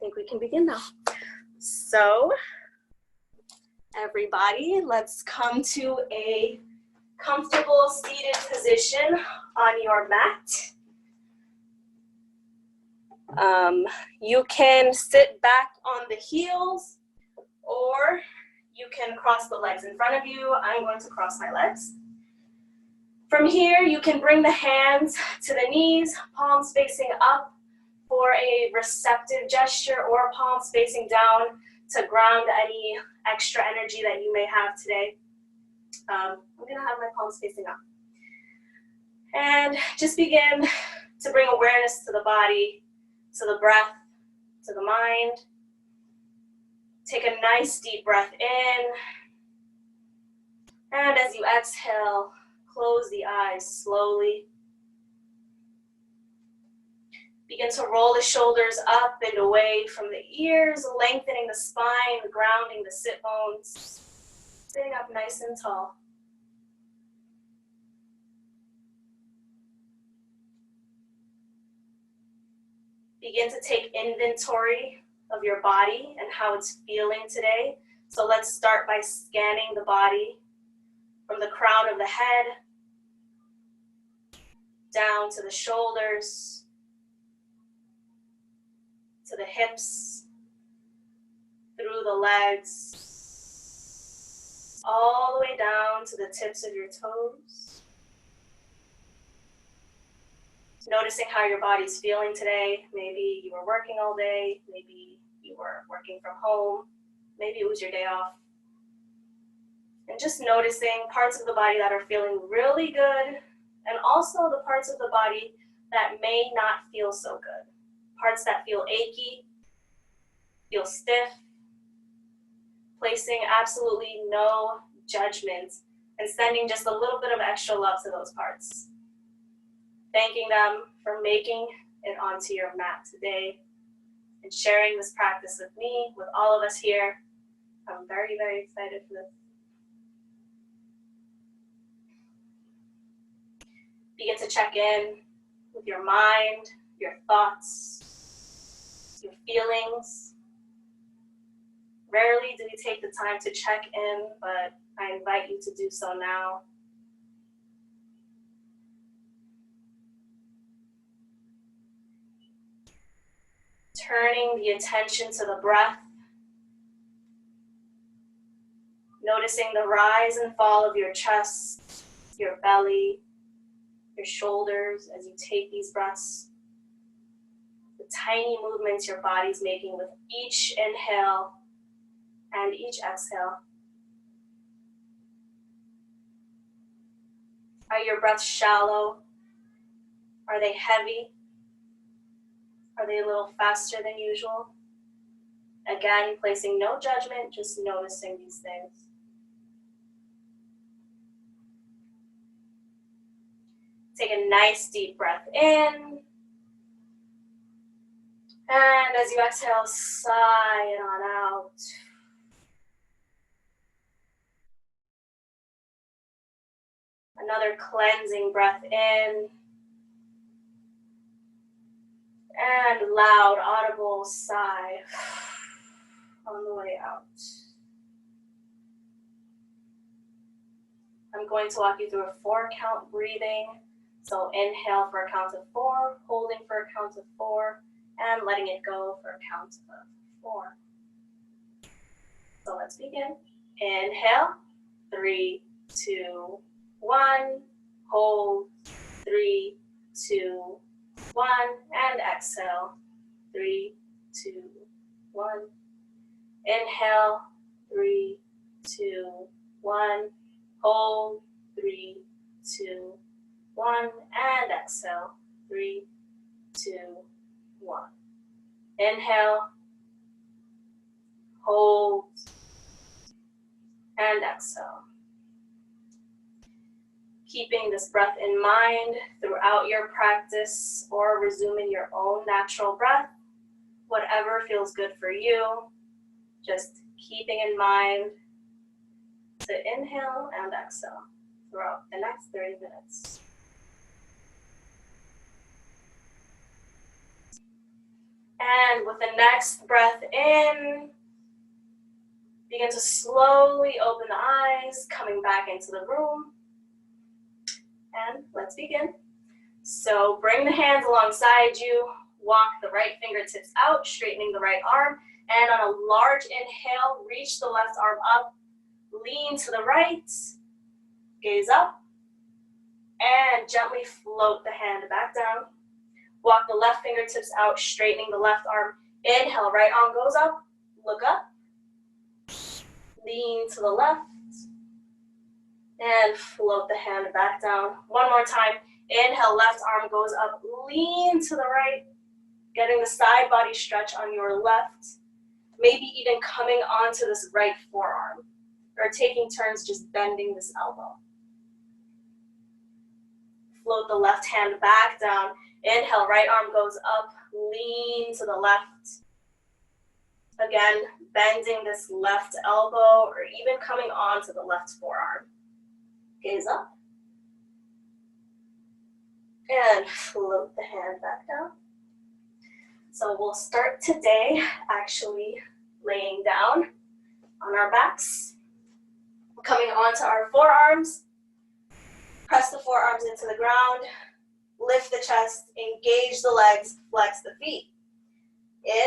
think we can begin now. So, everybody, let's come to a comfortable seated position on your mat. You can sit back on the heels, or you can cross the legs in front of you. I'm going to cross my legs. From here, you can bring the hands to the knees, palms facing up for a receptive gesture, or palms facing down to ground any extra energy that you may have today. I'm gonna have my palms facing up. And just begin to bring awareness to the body, to the breath, to the mind. Take a nice deep breath in. And as you exhale, close the eyes slowly. Begin to roll the shoulders up and away from the ears, lengthening the spine, grounding the sit bones. Sitting up nice and tall. Begin to take inventory of your body and how it's feeling today. So let's start by scanning the body from the crown of the head down to the shoulders, to the hips, through the legs, all the way down to the tips of your toes. Noticing how your body's feeling today. Maybe you were working all day, maybe you were working from home, maybe it was your day off. And just noticing parts of the body that are feeling really good, and also the parts of the body that may not feel so good. Parts that feel achy, feel stiff, placing absolutely no judgment and sending just a little bit of extra love to those parts. Thanking them for making it onto your mat today and sharing this practice with me, with all of us here. I'm very, very excited for this. Begin to check in with your mind, your thoughts, your feelings. Rarely do we take the time to check in, but I invite you to do so now. Turning the attention to the breath. Noticing the rise and fall of your chest, your belly, your shoulders as you take these breaths. The tiny movements your body's making with each inhale and each exhale. Are your breaths shallow? Are they heavy? Are they a little faster than usual? Again, placing no judgment, just noticing these things. Take a nice deep breath in. And as you exhale, sigh it on out. Another cleansing breath in. And loud, audible sigh on the way out. I'm going to walk you through a 4-count breathing. So inhale for a count of 4, holding for a count of 4, and letting it go for a count of 4. So let's begin. Inhale, 3, 2, 1. Hold, 3, 2, 1. And exhale, 3, 2, 1. Inhale, 3, 2, 1. Hold, 3, 2, 1. And exhale, 3, 2, 1. Inhale, hold, and exhale. Keeping this breath in mind throughout your practice, or resuming your own natural breath, whatever feels good for you, just keeping in mind to inhale and exhale throughout the next 30 minutes. And with the next breath in, begin to slowly open the eyes, coming back into the room. And let's begin. So bring the hands alongside you, walk the right fingertips out, straightening the right arm, and on a large inhale, reach the left arm up, lean to the right, gaze up, and gently float the hand back down. Walk the left fingertips out, straightening the left arm. Inhale, right arm goes up, look up, lean to the left, and float the hand back down. One more time. Inhale, left arm goes up, lean to the right, getting the side body stretch on your left, maybe even coming onto this right forearm, or taking turns just bending this elbow. Float the left hand back down. Inhale, right arm goes up, lean to the left. Again, bending this left elbow, or even coming onto the left forearm. Gaze up. And float the hand back down. So we'll start today actually laying down on our backs, coming onto our forearms. Press the forearms into the ground, lift the chest, engage the legs, flex the feet.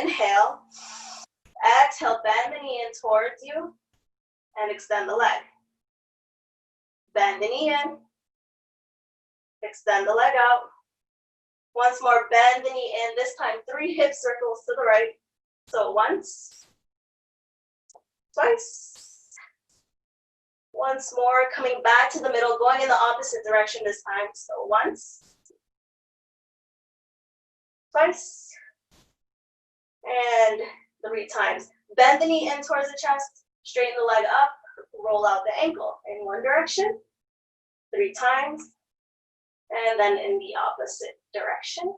Inhale, exhale, bend the knee in towards you and extend the leg. Bend the knee in, extend the leg out. Once more, bend the knee in, this time 3 hip circles to the right. So once, twice, once more, coming back to the middle, going in the opposite direction this time. So once, twice, and 3 times. Bend the knee in towards the chest, straighten the leg up, roll out the ankle in one direction, 3 times, and then in the opposite direction.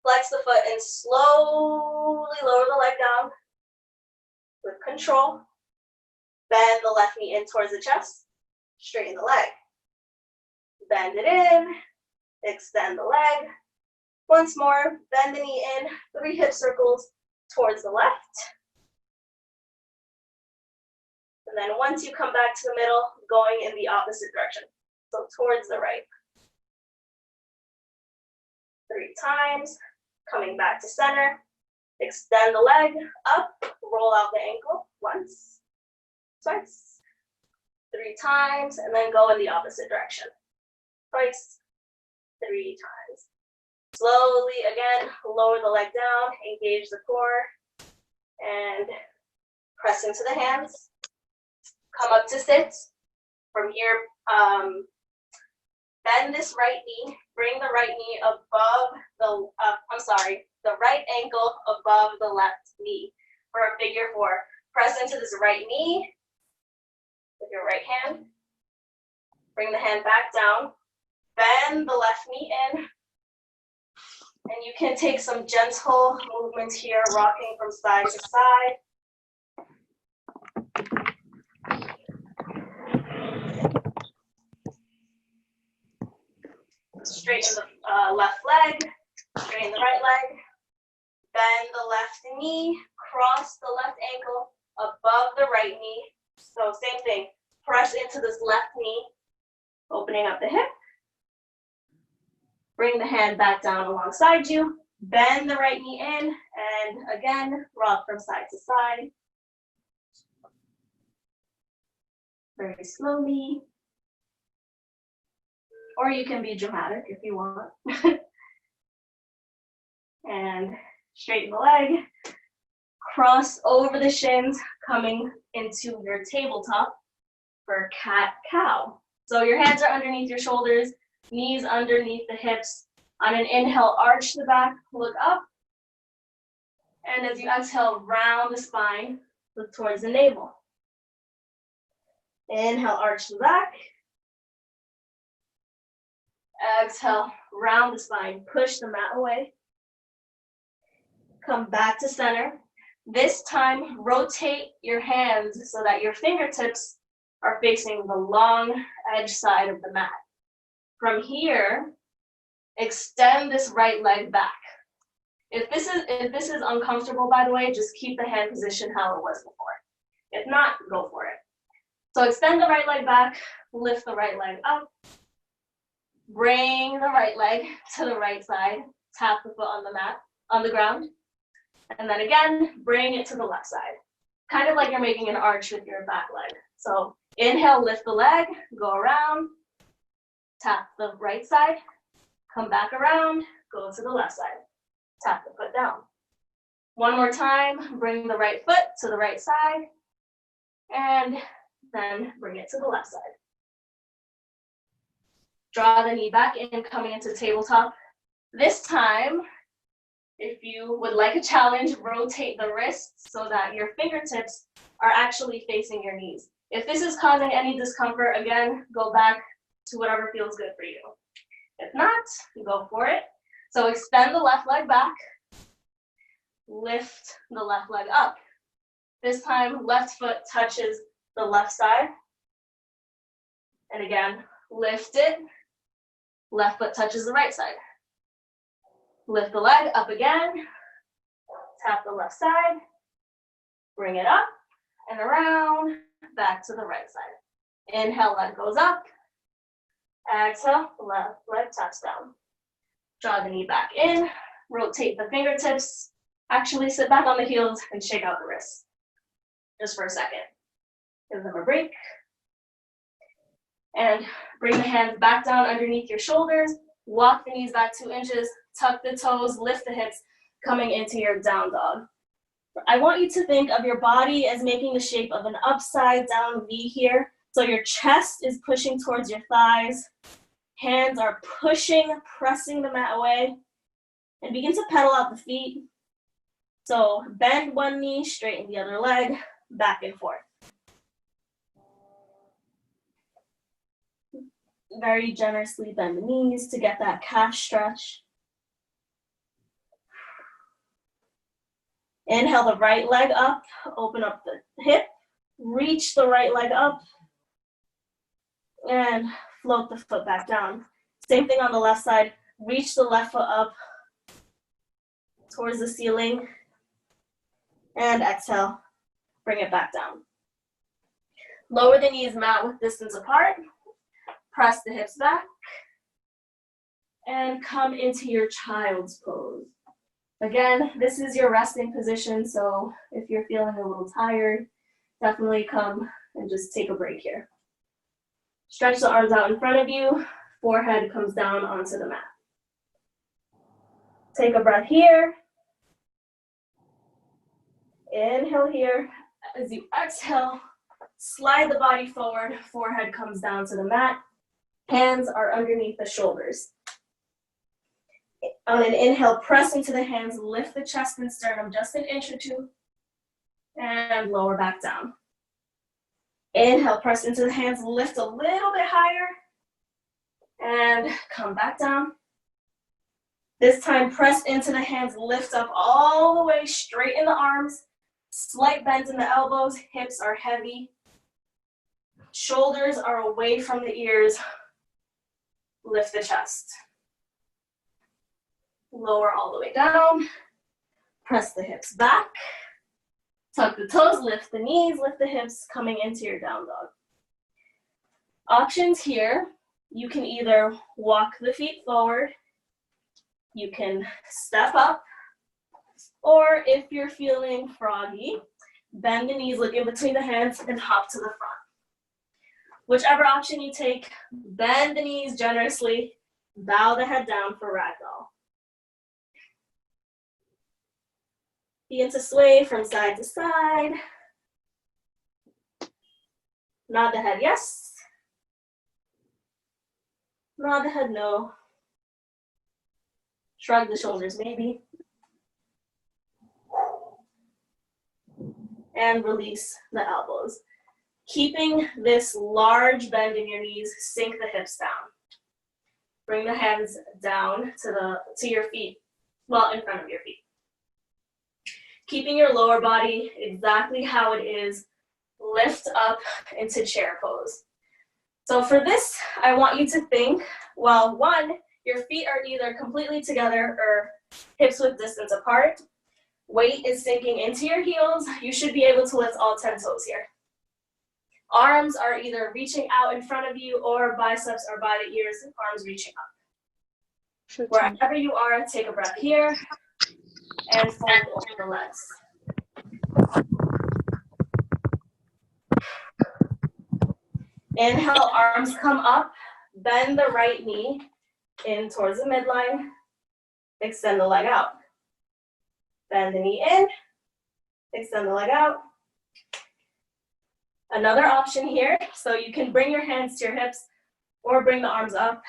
Flex the foot and slowly lower the leg down with control. Bend the left knee in towards the chest, straighten the leg. Bend it in, extend the leg. Once more, bend the knee in, 3 hip circles towards the left. And then once you come back to the middle, going in the opposite direction. So towards the right. 3 times, coming back to center. Extend the leg up, roll out the ankle. Once, twice, 3 times, and then go in the opposite direction. Twice, 3 times. Slowly, again, lower the leg down, engage the core, and press into the hands. Come up to sit. From here, bend this right knee, bring the right knee above the right ankle above the left knee for a figure 4. Press into this right knee with your right hand. Bring the hand back down. Bend the left knee in. And you can take some gentle movements here, rocking from side to side. Straighten the left leg, straighten the right leg. Bend the left knee, cross the left ankle above the right knee. So same thing, press into this left knee, opening up the hip. Bring the hand back down alongside you. Bend the right knee in, and again, rock from side to side. Very slowly. Or you can be dramatic if you want. And straighten the leg. Cross over the shins, coming into your tabletop for cat-cow. So your hands are underneath your shoulders, knees underneath the hips. On an inhale, arch the back, look up. And as you exhale, round the spine, look towards the navel. Inhale, arch the back. Exhale, round the spine, push the mat away. Come back to center. This time, rotate your hands so that your fingertips are facing the long edge side of the mat. From here, extend this right leg back. If this is uncomfortable, by the way, just keep the hand position how it was before. If not, go for it. So extend the right leg back, lift the right leg up, bring the right leg to the right side, tap the foot on the mat, on the ground, and then again, bring it to the left side. Kind of like you're making an arch with your back leg. So inhale, lift the leg, go around, tap the right side, come back around, go to the left side, tap the foot down. One more time, bring the right foot to the right side, and then bring it to the left side. Draw the knee back in, coming into tabletop. This time, if you would like a challenge, rotate the wrists so that your fingertips are actually facing your knees. If this is causing any discomfort, again, go back to whatever feels good for you. If not, go for it. So extend the left leg back, lift the left leg up. This time, left foot touches the left side. And again, lift it, left foot touches the right side. Lift the leg up again, tap the left side, bring it up and around, back to the right side. Inhale, leg goes up. Exhale, left leg taps down. Draw the knee back in, rotate the fingertips, actually sit back on the heels and shake out the wrists. Just for a second. Give them a break. And bring the hands back down underneath your shoulders, walk the knees back 2 inches, tuck the toes, lift the hips, coming into your down dog. I want you to think of your body as making the shape of an upside down V here. So your chest is pushing towards your thighs. Hands are pushing, pressing the mat away. And begin to pedal out the feet. So bend one knee, straighten the other leg, back and forth. Very generously bend the knees to get that calf stretch. Inhale the right leg up, open up the hip, reach the right leg up, and float the foot back down. Same thing on the left side, reach the left foot up towards the ceiling, and exhale, bring it back down. Lower the knees mat width distance apart, press the hips back, and come into your child's pose. Again, this is your resting position, so if you're feeling a little tired, definitely come and just take a break here. Stretch the arms out in front of you, forehead comes down onto the mat. Take a breath here. Inhale here. As you exhale, slide the body forward, forehead comes down to the mat. Hands are underneath the shoulders. On an inhale, press into the hands, lift the chest and sternum just an inch or two, and lower back down. Inhale, press into the hands, lift a little bit higher, and come back down. This time, press into the hands, lift up all the way, straighten the arms, slight bends in the elbows, hips are heavy, shoulders are away from the ears, lift the chest. Lower all the way down, press the hips back, tuck the toes, lift the knees, lift the hips, coming into your down dog. Options here, you can either walk the feet forward, you can step up, or if you're feeling froggy, bend the knees, look in between the hands, and hop to the front. Whichever option you take, bend the knees generously, bow the head down for ragdoll. Begin to sway from side to side. Nod the head yes. Nod the head no. Shrug the shoulders maybe. And release the elbows. Keeping this large bend in your knees, sink the hips down. Bring the hands down to your feet, well, in front of your feet. Keeping your lower body exactly how it is, lift up into chair pose. So for this, I want you to think, well, one, your feet are either completely together or hips width distance apart. Weight is sinking into your heels. You should be able to lift all 10 toes here. Arms are either reaching out in front of you or biceps are by the ears and arms reaching up. Wherever you are, take a breath here and fold over the legs. Inhale, arms come up, bend the right knee in towards the midline, extend the leg out. Bend the knee in, extend the leg out. Another option here, so you can bring your hands to your hips or bring the arms up.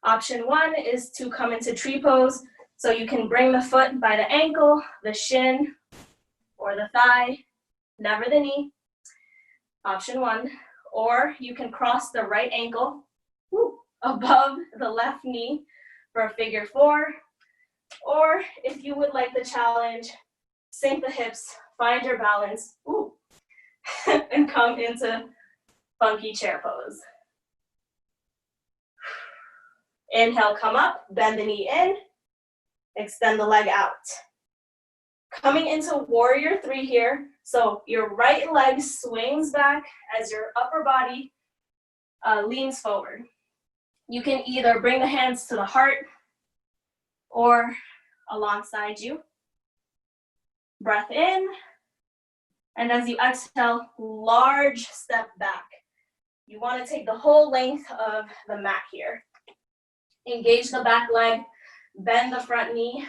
Option one is to come into tree pose, so you can bring the foot by the ankle, the shin, or the thigh, never the knee. Option one. Or you can cross the right ankle above the left knee for a figure four. Or if you would like the challenge, sink the hips, find your balance, and come into funky chair pose. Inhale, come up, bend the knee in, extend the leg out. Coming into warrior three here, so your right leg swings back as your upper body leans forward. You can either bring the hands to the heart or alongside you. Breath in, and as you exhale, large step back. You want to take the whole length of the mat here. Engage the back leg, bend the front knee,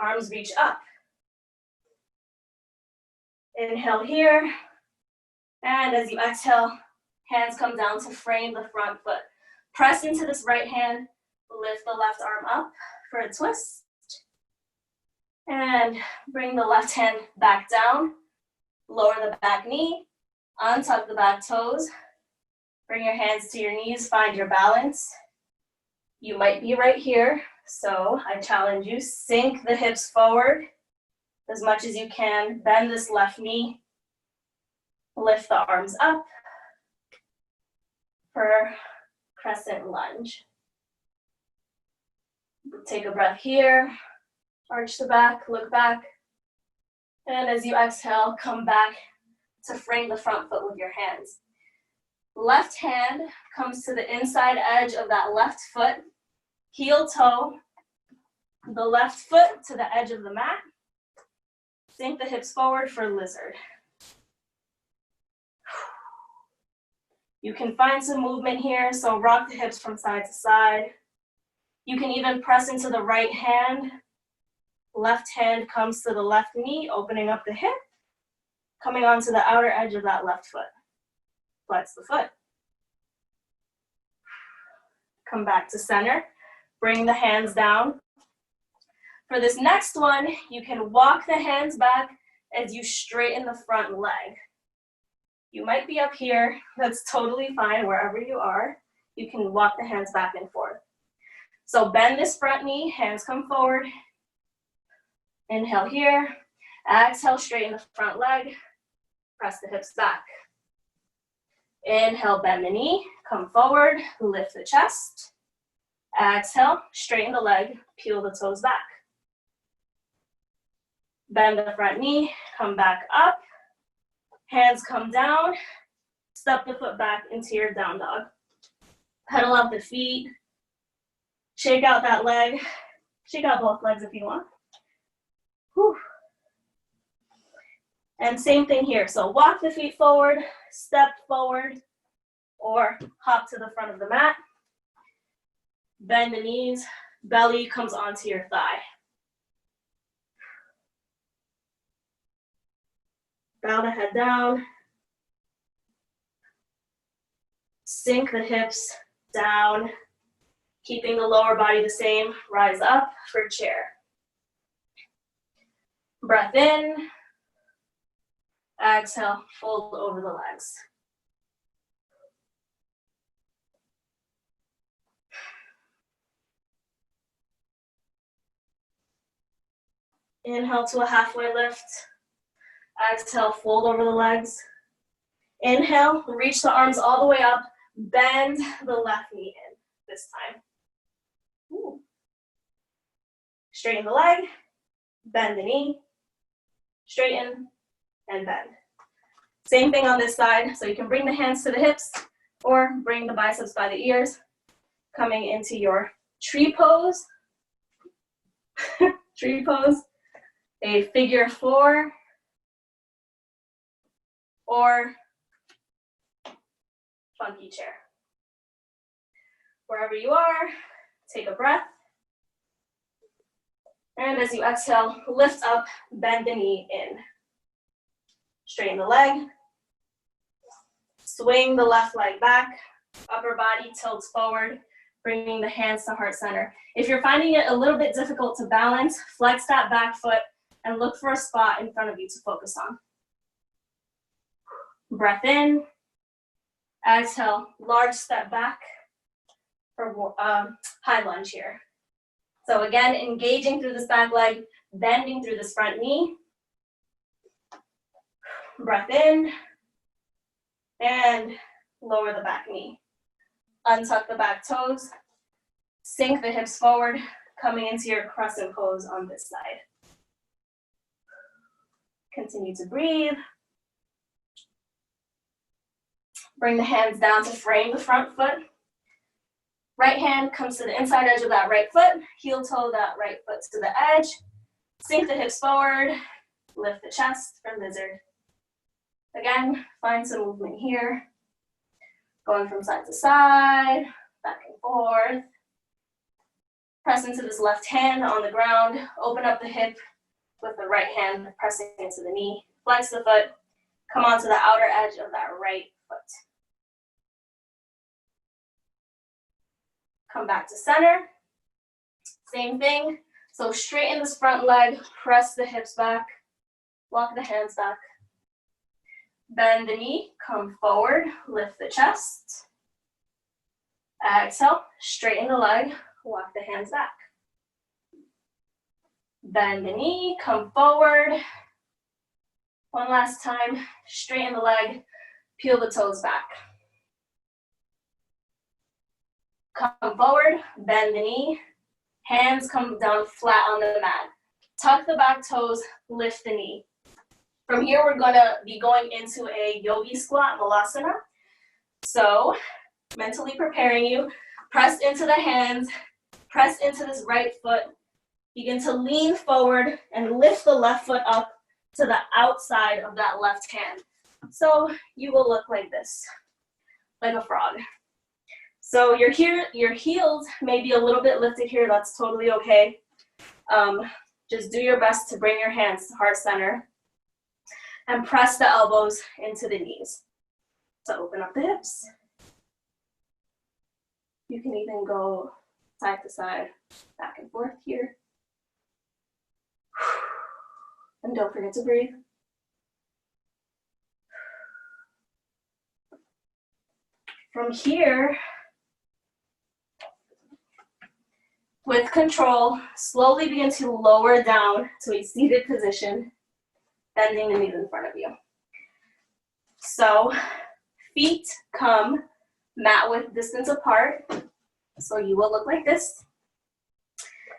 arms reach up. Inhale here, and as you exhale, hands come down to frame the front foot. Press into this right hand, lift the left arm up for a twist, and bring the left hand back down, lower the back knee, untuck the back toes, bring your hands to your knees, find your balance. You might be right here, so I challenge you, sink the hips forward as much as you can, bend this left knee, lift the arms up for crescent lunge. Take a breath here, arch the back, look back, and as you exhale, come back to frame the front foot with your hands. Left hand comes to the inside edge of that left foot, heel toe, the left foot to the edge of the mat. Sink the hips forward for lizard. You can find some movement here, so rock the hips from side to side. You can even press into the right hand. Left hand comes to the left knee, opening up the hip, coming onto the outer edge of that left foot. Flex the foot. Come back to center. Bring the hands down. For this next one, you can walk the hands back as you straighten the front leg. You might be up here, that's totally fine wherever you are. You can walk the hands back and forth. So bend this front knee, hands come forward. Inhale here, exhale, straighten the front leg, press the hips back. Inhale, bend the knee, come forward, lift the chest. Exhale, straighten the leg, peel the toes back. Bend the front knee, come back up. Hands come down, step the foot back into your down dog. Pedal out the feet, shake out that leg, shake out both legs if you want. Whew. And same thing here, so walk the feet forward, step forward, or hop to the front of the mat. Bend the knees, belly comes onto your thigh. Bow the head down. Sink the hips down, keeping the lower body the same. Rise up for chair. Breath in. Exhale, fold over the legs. Inhale to a halfway lift. Exhale, fold over the legs. Inhale, reach the arms all the way up. Bend the left knee in this time. Ooh. straighten the leg, bend the knee, straighten, and bend. Same thing on this side, so you can bring the hands to the hips or bring the biceps by the ears, coming into your tree pose, tree pose, a figure 4, or funky chair. Wherever you are, take a breath. And as you exhale, lift up, bend the knee in. Straighten the leg. Swing the left leg back. Upper body tilts forward, bringing the hands to heart center. If you're finding it a little bit difficult to balance, flex that back foot and look for a spot in front of you to focus on. Breath in. Exhale, large step back for high lunge here. So again, engaging through this back leg, bending through this front knee. Breath in, and lower the back knee. Untuck the back toes, sink the hips forward, coming into your crescent pose on this side. Continue to breathe. Bring the hands down to frame the front foot. Right hand comes to the inside edge of that right foot, heel toe that right foot to the edge. Sink the hips forward, lift the chest for lizard. Again, find some movement here. Going from side to side, back and forth. Press into this left hand on the ground. Open up the hip with the right hand pressing into the knee. Flex the foot. Come onto the outer edge of that right foot. Come back to center. Same thing. So straighten this front leg, press the hips back, walk the hands back. Bend the knee, come forward, lift the chest. Exhale, straighten the leg, walk the hands back. Bend the knee, come forward. One last time, straighten the leg, peel the toes back. Come forward, bend the knee, hands come down flat on the mat. Tuck the back toes, lift the knee. From here, we're gonna be going into a yogi squat, malasana. So, mentally preparing you, press into the hands, press into this right foot, begin to lean forward and lift the left foot up to the outside of that left hand. So you will look like this, like a frog. So your heels may be a little bit lifted here, that's totally okay. Just do your best to bring your hands to heart center and press the elbows into the knees. So open up the hips. You can even go side to side, back and forth here. And don't forget to breathe. From here, with control, slowly begin to lower down to a seated position, bending the knees in front of you. So feet come mat width distance apart. So you will look like this.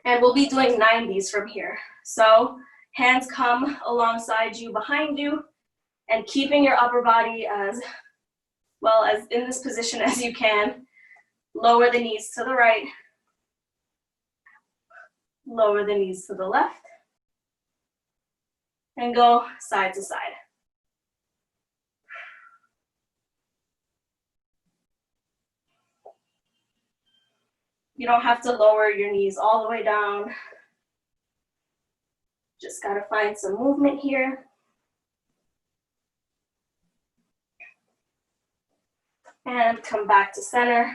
And we'll be doing 90s from here. So hands come alongside you, behind you, and keeping your upper body as well as in this position as you can. Lower the knees to the right. Lower the knees to the left. And go side to side. You don't have to lower your knees all the way down. Just gotta find some movement here. And come back to center.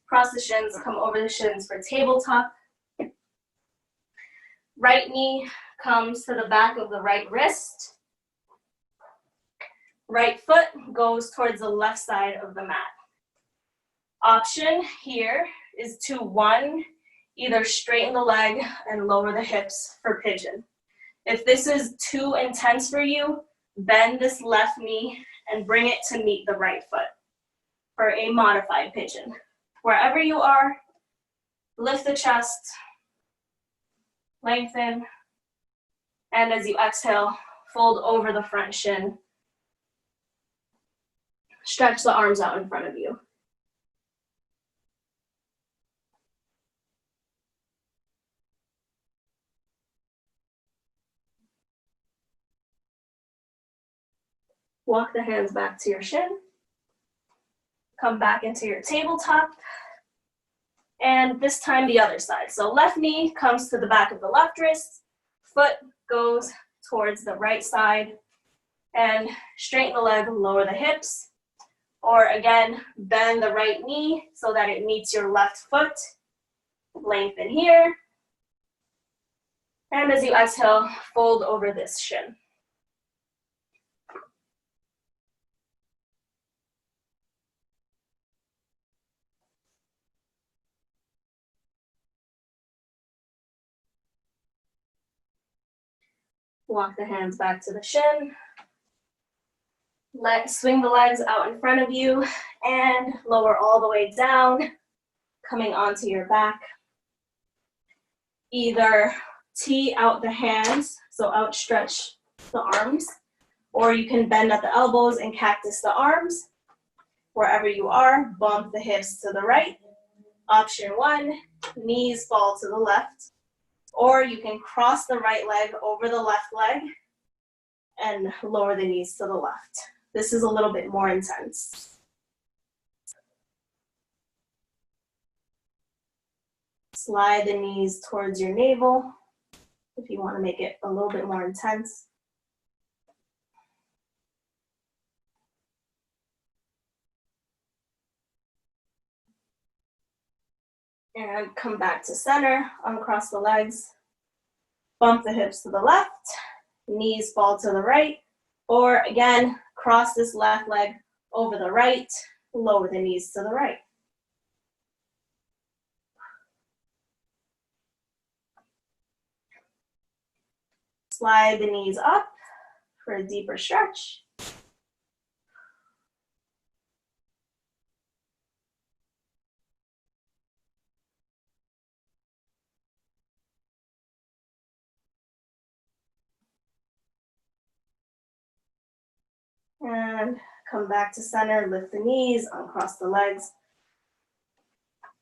Cross the shins, come over the shins for tabletop. Right knee comes to the back of the right wrist. Right foot goes towards the left side of the mat. Option here is to either straighten the leg and lower the hips for pigeon. If this is too intense for you, bend this left knee and bring it to meet the right foot for a modified pigeon. Wherever you are, lift the chest, lengthen. And as you exhale, fold over the front shin. Stretch the arms out in front of you. Walk the hands back to your shin. Come back into your tabletop. And this time the other side. So left knee comes to the back of the left wrist. Foot goes towards the right side. And straighten the leg, lower the hips. Or again, bend the right knee so that it meets your left foot. Lengthen here. And as you exhale, fold over this shin. Walk the hands back to the shin. Swing the legs out in front of you and lower all the way down, coming onto your back. Either tee out the hands, so outstretch the arms, or you can bend at the elbows and cactus the arms. Wherever you are, bump the hips to the right. Option 1, knees fall to the left. Or you can cross the right leg over the left leg and lower the knees to the left. This is a little bit more intense. Slide the knees towards your navel if you want to make it a little bit more intense. And come back to center, uncross the legs, bump the hips to the left, knees fall to the right, or again, cross this left leg over the right, lower the knees to the right. Slide the knees up for a deeper stretch. And come back to center, lift the knees, uncross the legs.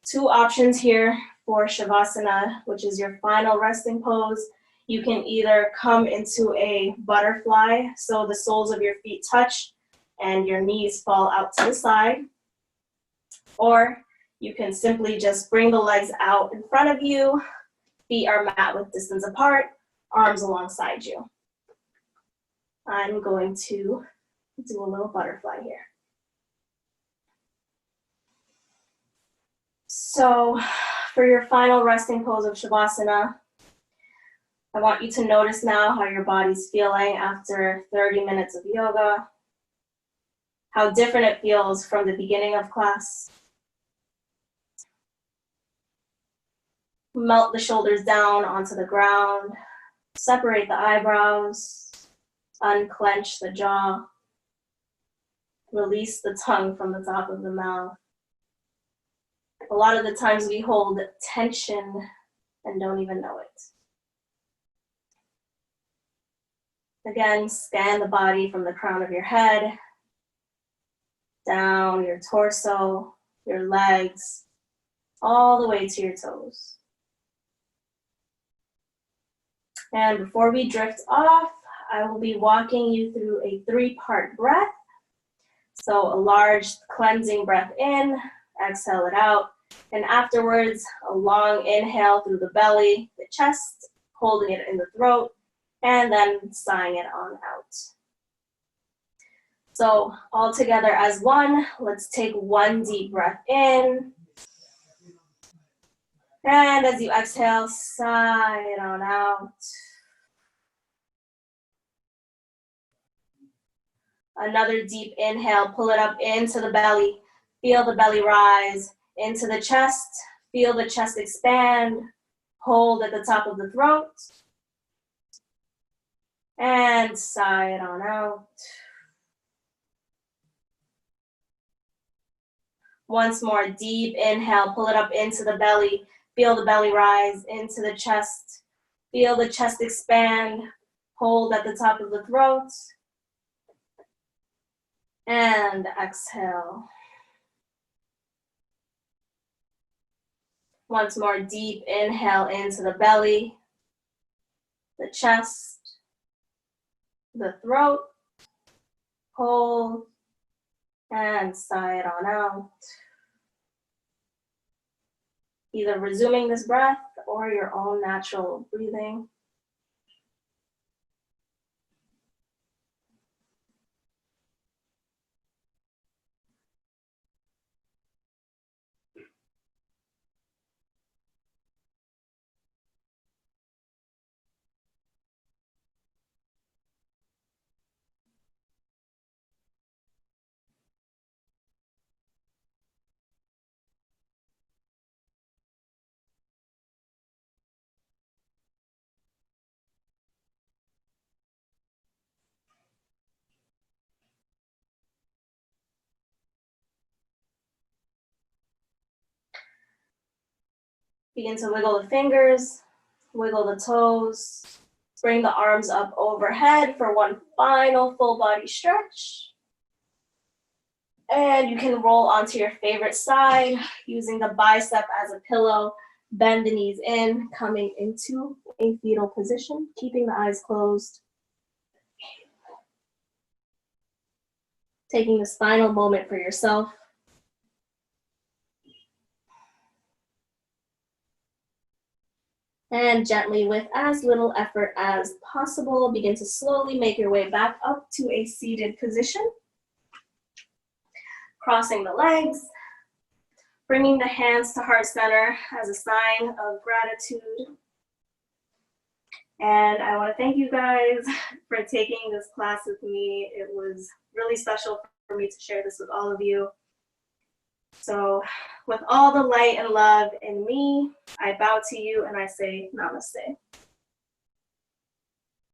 2 options here for Shavasana, which is your final resting pose. You can either come into a butterfly, so the soles of your feet touch and your knees fall out to the side. Or you can simply just bring the legs out in front of you, feet are mat width distance apart, arms alongside you. I'm going to do a little butterfly here. So for your final resting pose of Shavasana, I want you to notice now how your body's feeling after 30 minutes of yoga, how different it feels from the beginning of class. Melt the shoulders down onto the ground, separate the eyebrows, unclench the jaw, release the tongue from the top of the mouth. A lot of the times we hold tension and don't even know it. Again, scan the body from the crown of your head, down your torso, your legs, all the way to your toes. And before we drift off, I will be walking you through a 3-part breath. So a large cleansing breath in, exhale it out, and afterwards a long inhale through the belly, the chest, holding it in the throat, and then sighing it on out. So all together as one, let's take 1 deep breath in. And as you exhale, sigh it on out. Another deep inhale, pull it up into the belly. Feel the belly rise into the chest. Feel the chest expand. Hold at the top of the throat. And sigh it on out. Once more, deep inhale, pull it up into the belly. Feel the belly rise into the chest. Feel the chest expand, hold at the top of the throat, and exhale. Once more, deep inhale into the belly, the chest, the throat, hold, and sigh it on out. Either resuming this breath or your own natural breathing. Begin to wiggle the fingers, wiggle the toes, bring the arms up overhead for one final full body stretch. And you can roll onto your favorite side using the bicep as a pillow. Bend the knees in, coming into a fetal position, keeping the eyes closed. Taking this final moment for yourself. And gently, with as little effort as possible, begin to slowly make your way back up to a seated position. Crossing the legs, bringing the hands to heart center as a sign of gratitude. And I want to thank you guys for taking this class with me. It was really special for me to share this with all of you. So with all the light and love in me, I bow to you and I say namaste.